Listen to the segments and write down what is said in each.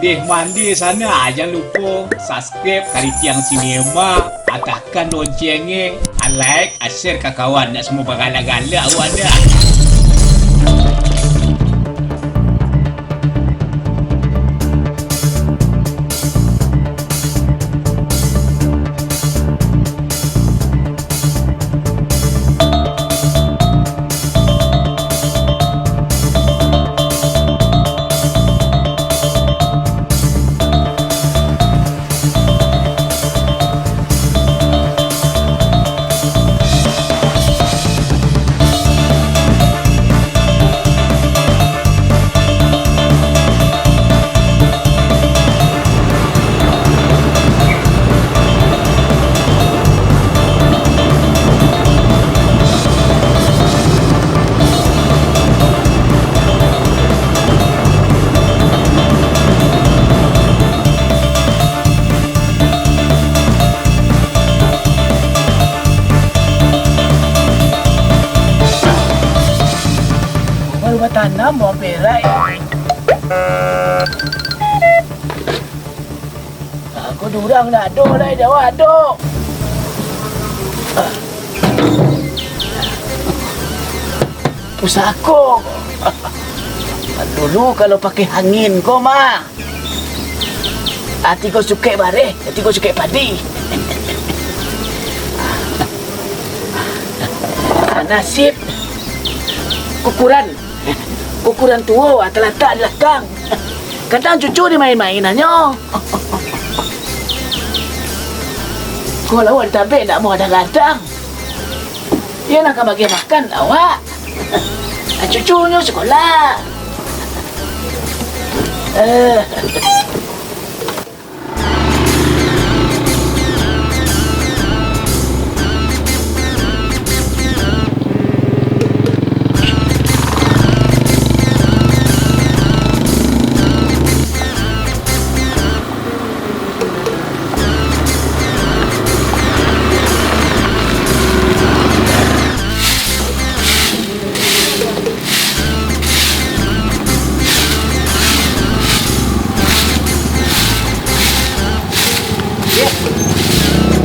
deh mandi sana. Jangan lupa subscribe Kari Tiang Sinema. Tekan loncengnya. Like, share ke kawan. Nak semua bergalak-galak awak dah. Rumah tanam mau berai. Aku durang nak do lai dah wado. Pusako. Dulu kalau pakai angin kau mah. Hati kau suka bare, hati kau suka padi. Nasib ukuran tua terletak di belakang. Kadang cucu dia main-mainannya. Kalau awak tabik nak mau kadang-kadang. Dia nak bagi makan awak. Cucunya sekolah.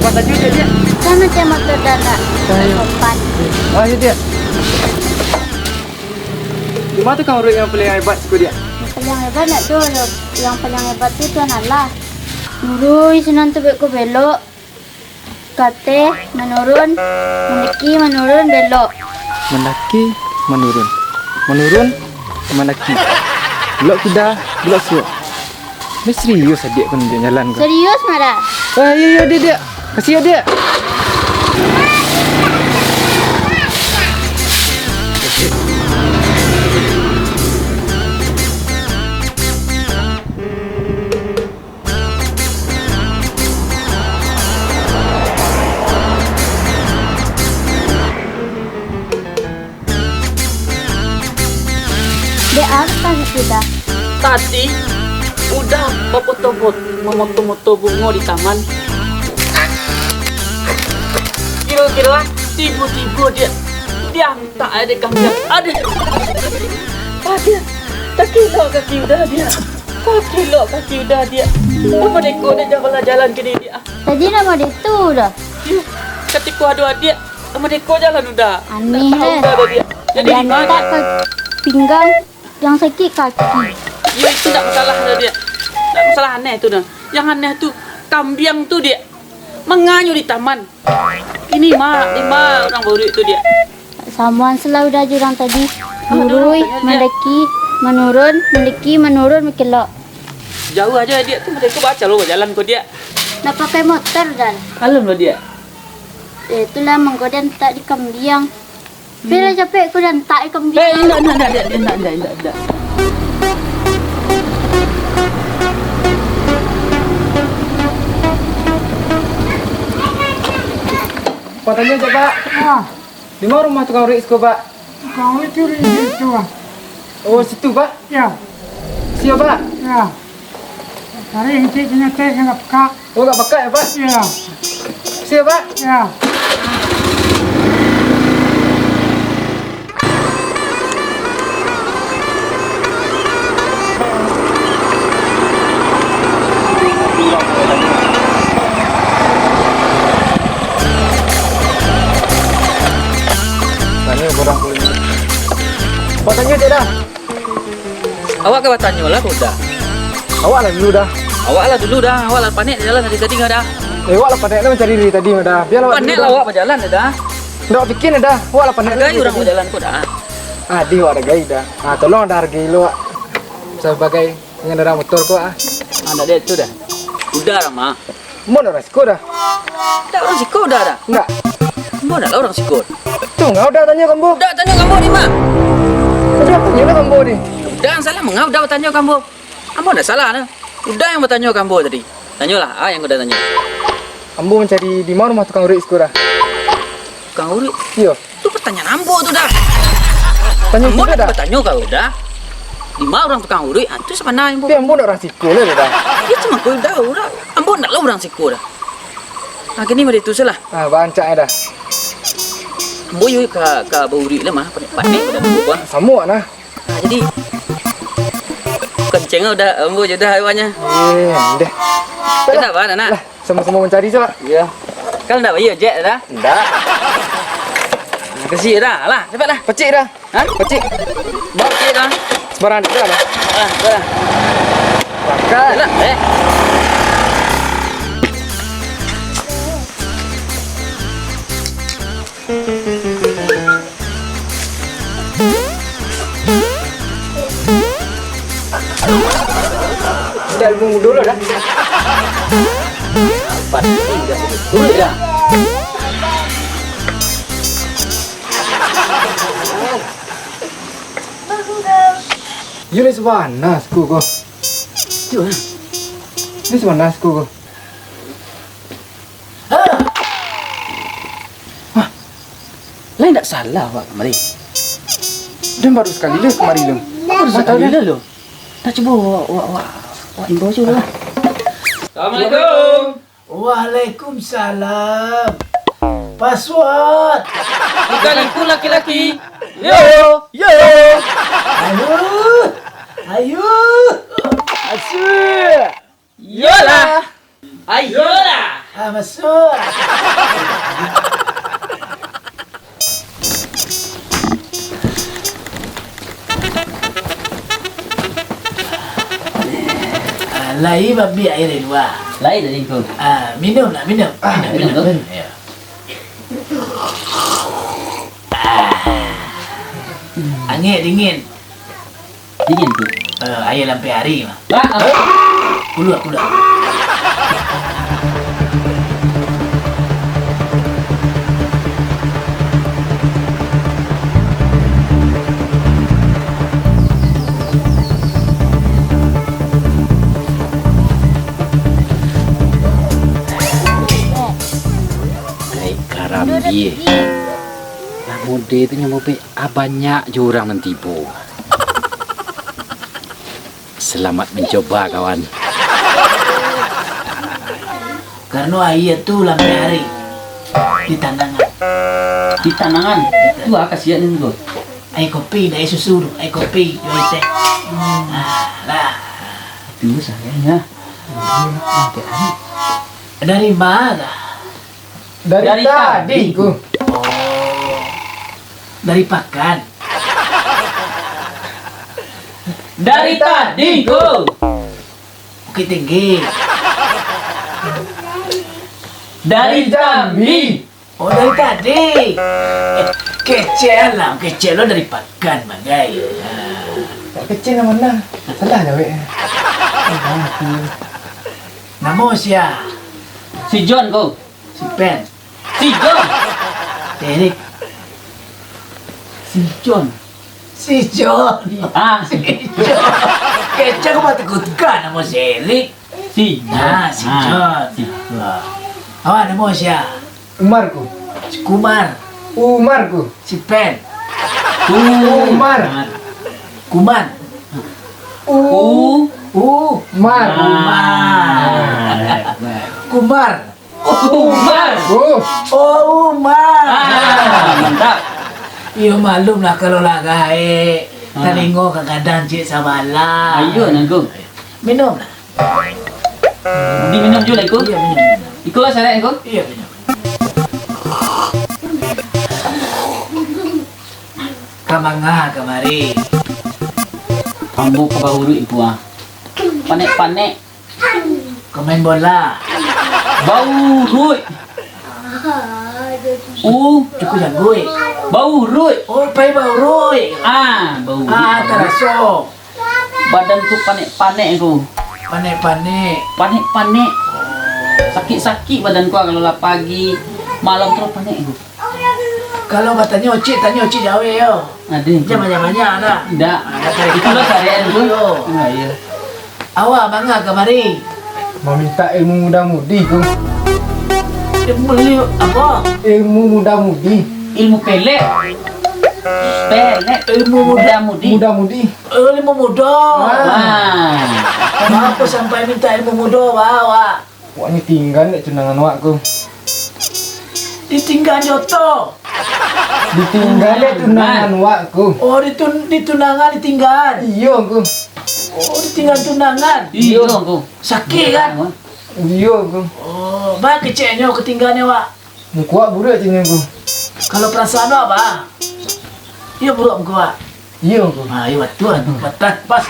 Mata juga dia. Kan macam motor dana. Sopan. Oh ya dia. Di mana kau orang yang paling hebat suku dia? Yang paling hebat nak tu. Yang paling hebat tu Tuan Allah. Nurui senang tu ko belok. Kate menurun, mendaki menurun belok. Mendaki menurun. Menurun mendaki. Belok kuda, belok suap. Ini serius adik pun dia jalan kau. Serius marah? Ah ya dia. Kasih dia. Dia apa sudah? Tadi udah memotong-motong bunga di taman. Kira-kira tiba-tiba dia hantar ada kambing. Ada. Kaki udah dia. Kaki udah dia. Apa dekor dia jalan ke dia. Tadi nama dia tu dah. Ketika ada dia, sama dekor jalan udah. Aneh Tak tahu lah. dah dia. Jadi Dia gimana? tak ke pinggang yang sakit kaki. Ya itu tak masalah dah dia. Tak masalah aneh tu dah. Yang aneh tu kambing tu dia menganyur di taman. Ini lima orang baru itu dia. Samuan selalu dah jurang tadi. Nurui, mendaki, menurun, mengelok. Jauh aja dia tu mereka baca lo jalan kau dia. Nak pakai motor dan. Kalem lo dia. Itulah menggoda tak di kambing. Bila capek aku dan tak di kambing. Enggak. Pak tanya je Pak. Di mana rumah tukang Riz kau Pak? Kau itu itu Oh situ Pak. ya Siapa Pak? ya. Hari ini punya teh yang peka Oh tak pakai ya Pak? ya Siapa Pak? ya. Kau tanya dia dah. Awak ke bertanya lah kau dah. Awak lah dulu dah. Awak lah dulu dah. Awak lah panik jalan dari tadi nggak dah. Awak lah pandai mencari diri tadi dah. Biar awak Panik dulu lah dah. awak berjalan dah. Ndak fikir dah. Awak lah pandai. Hargai orang berjalan kau dah. Di awak hargai dah. Tolong dah hargai lu. Sebagai pengendara motor kau Anda dia itu dah. Udah Rama. Mau dah resiko dah. Dah orang sikut dah dah. Enggak. Mau dah lah orang sikut. Tuh, ngau dah tanya kamu. Udah tanya kamu ni mak. Udah tanya dah kamu ni. Udah yang salah mengau dah bertanya kamu. Kamu dah salah nah. Udah yang bertanya kamu tadi. Tanyalah yang udah tanya. Ambo mencari di mana rumah tukang urip sekolah. Kang Uri, Iya. itu pertanyaan ambo tu dah. Tanya Ambo kita dah dah. bertanya kau dah. Di mana orang tukang Uri? Itu sebenarnya ambo. Tapi ambo nak orang siko lah dah. Dia cuma kau dah dah. Ambo nak lah orang siku dah. Nah kini mari tu salah. Bancak dah. Ambo yuk ke Uri lah mah. Panik dah ambo gua. Sama nah. Nah, jadi kenceng udah ambo sudah hewannya. Dah. Kenapa anak? Lah, sama-sama mencari saja. Ya. Kalau nak bayar jet dah. Enggak. Kasih dah lah. Cepatlah. Pecik dah. Ha? Pecik. Bawa jet dah. Sebarang dah lah. Dah. Pakai. Dah. Dah ilmu dulu dah. Boleh dah. You ni sebenarnya suku ko. Jom. Ni sebenarnya suku ko. Lain tak salah awak kemari. Dia baru sekali le kemari le. Apa dah sekali dah lo? Tak cuba awak imbau je lah. Assalamualaikum. Waalaikumsalam. Password. Assalamualaikum laki-laki. Yo. Ayo. Ayo. Asyik. Yolah. Ayolah. Masuk. Lai babi air dua. Lain dari kau. Minum lah, minum. minum. Ya. Angin dingin. Dingin tu. Air lampai hari mah. Ah. Puluh. Karambi. Nah mode itu nyampe banyak je orang mentipu. Selamat mencoba kawan. Karena air tu lampai hari di tandangan. Di tanangan. Tu kasihan tu. Air kopi, air susu, air kopi, air teh. Lah. Itu sayangnya. Dari mana? Dari tadi ko. Dari pakan. Dari tadi ko. Bukit Tinggi. Dari Jambi. Oh dari tadi. Kecil lah, kecil lo dari pakan bagai. Tak kecil nama mana? Salah dah weh. Nama siapa? Si John ko. Si Pen. Si John. Derek. Si John. Si John. Si Si John. Kecil kau mati kutkan nama si Eric. Si Si John. Wah. Awak nama siapa? Umar ko. Si Kumar. Umar ko. Si Pen. Umar. Kuman. Umar. Kumar. Umar. Oh, Umar. Mantap. Iyo malum lah kalau lagai. Talingo kadang cik sabala. Ayo nangku. Minum lah. Diminum juga ikut. Iya minum. Ikut lah saya ikut. Iya minum. Kamangah kemari. Ambo kabahuru ibu ah. Panek-panek. Kau main bola. Bau rui. Cukup janggut. Bau rui. Oh, pai bau roi. Bau. Teraso. Badan tu panek-panek aku. Panek-panek. Panek-panek. Sakit-sakit badan ku kalau lah pagi, malam terus panek aku. Kalau tanya Ocik jauh ya. Ada. Jangan banyak-banyak dah. Tidak. Itulah tarian tu. Ya. Awak mangga kemari. Mau minta ilmu muda-mudi ku. Dia beli apa? Ilmu muda-mudi. Ilmu pelek. Ilmu muda-mudi. Muda-mudi. Ilmu muda. Kenapa sampai minta ilmu muda, awak? Wak ni tinggal nak tunangan wak ku. Ditinggal joto. Ditinggal nak tunangan wak ku. Oh, ditunangan ditinggal. Iya ku. Oh, ditinggal tunangan. Iya aku. Sakit kan? Iya ku. Oh, bah kecilnya ketinggalannya, Wak. Ni kuat budak cina ku. Kalau perasaan awak, Pak? Iya buruk muka, Wak. Iya ku. Iya betul. Betul pas.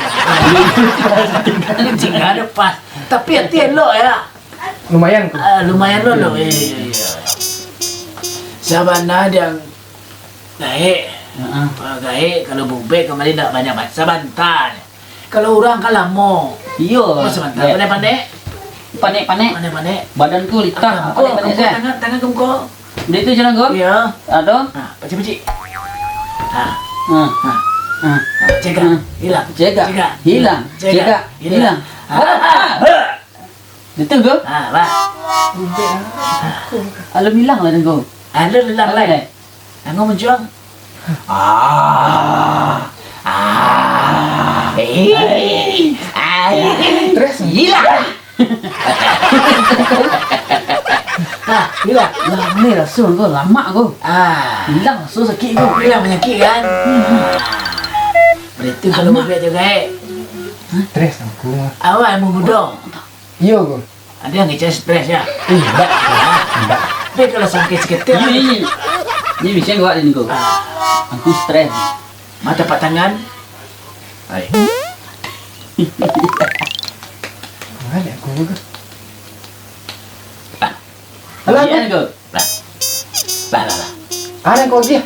Tinggal pas. Tapi hati elok ya. Lumayan ku. Lumayan lo. Iya. Sabana yang gaik. Gaik kalau bubek kembali tak banyak baca bantan. Kalau orang kan lama. Iya. Masa bantan. Pandai-pandai. Panek-panek. Badan ku litar. Panek-panek saya. Tangan kemko. Dia tu jalan kau? Iya. Ada? Pacik-pacik. Cegah. Hilang. Hilang. Itu kau? Pak. Alam hilang lah kau. Hilang lah. Anggo menjuang. Stres. Hilang. Hilang. Ni rasul kau lama kau. Hilang rasul sakit kau. Hilang penyakit kan? Berarti kalau bubek juga Stres aku mah. awak ilmu muda. Iya ku. Ada yang ngecek stres ya? Enggak. Tapi kalau sakit seketir, Ni bisa kau ada ni kau. Aku stres. mata pak tangan. Hai. Mana aku ku. Alah kau. Lah. Ada kau dia.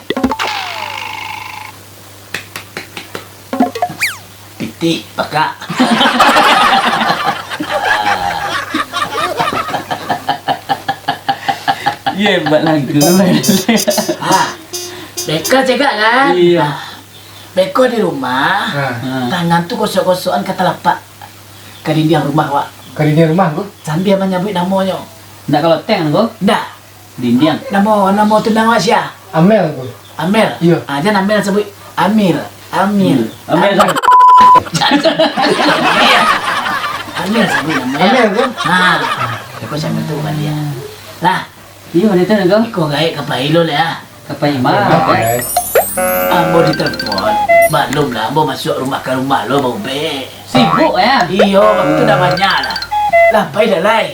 Pitik, pakak. Ya, buat lagu. Beko cekak kan? Iya. Beko di rumah, tangan tu kosok-kosokan kata lapak. Kadindiang rumah wak. Kali ni rumah ku. Sambil menyebut namanya. Nak kalau tank kau? Dah. Dindiang. Nama tunang wak siapa? Amel ku. Amel. Iya. Jangan Amel sebut Amil. Ambil Amil sebut namanya. Amel ku. Aku sama tu kan dia. Lah, Iya, mana tu kau? kau gaik ke Pailo lah. Kapai mah. Ambo ditelepon. Maklum lah, ambo masuk rumah ke rumah lo bau be. Sibuk ya. Iyo, waktu dah banyak lah. Lah, pai dah lai.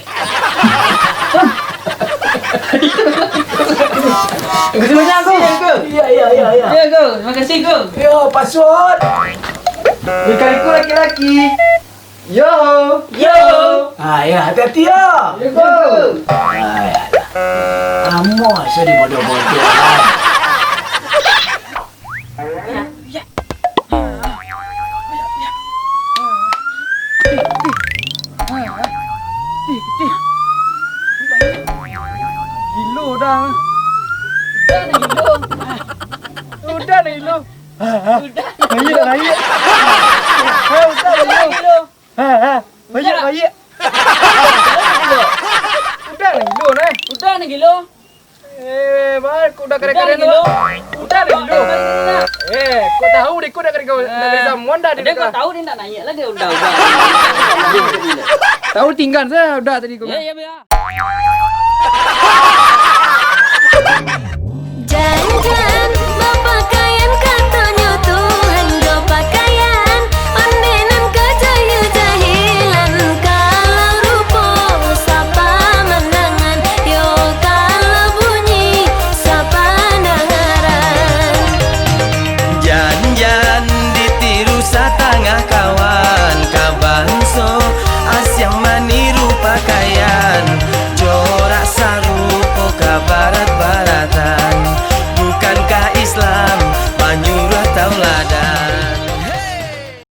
Terima kasih aku. Iya. Ya kau, terima kasih kau. Yo, password. Ikanku laki-laki. Yo. Ya, hati-hati ya. Yo go. Kamu asal dibodoh-bodoh. Gilo dah. Udah nih lo. Bayi. Bayi. Udah nih lo nih. Udah nih kilo. Bar, kau dah keren-keren lo. Udah nih lo. Kau tahu deh, kau dah keren dari samuan dah di Dia kau dekat. tahu dia nak nanya lagi udah. Tahu tinggal saya udah tadi kau. Ya.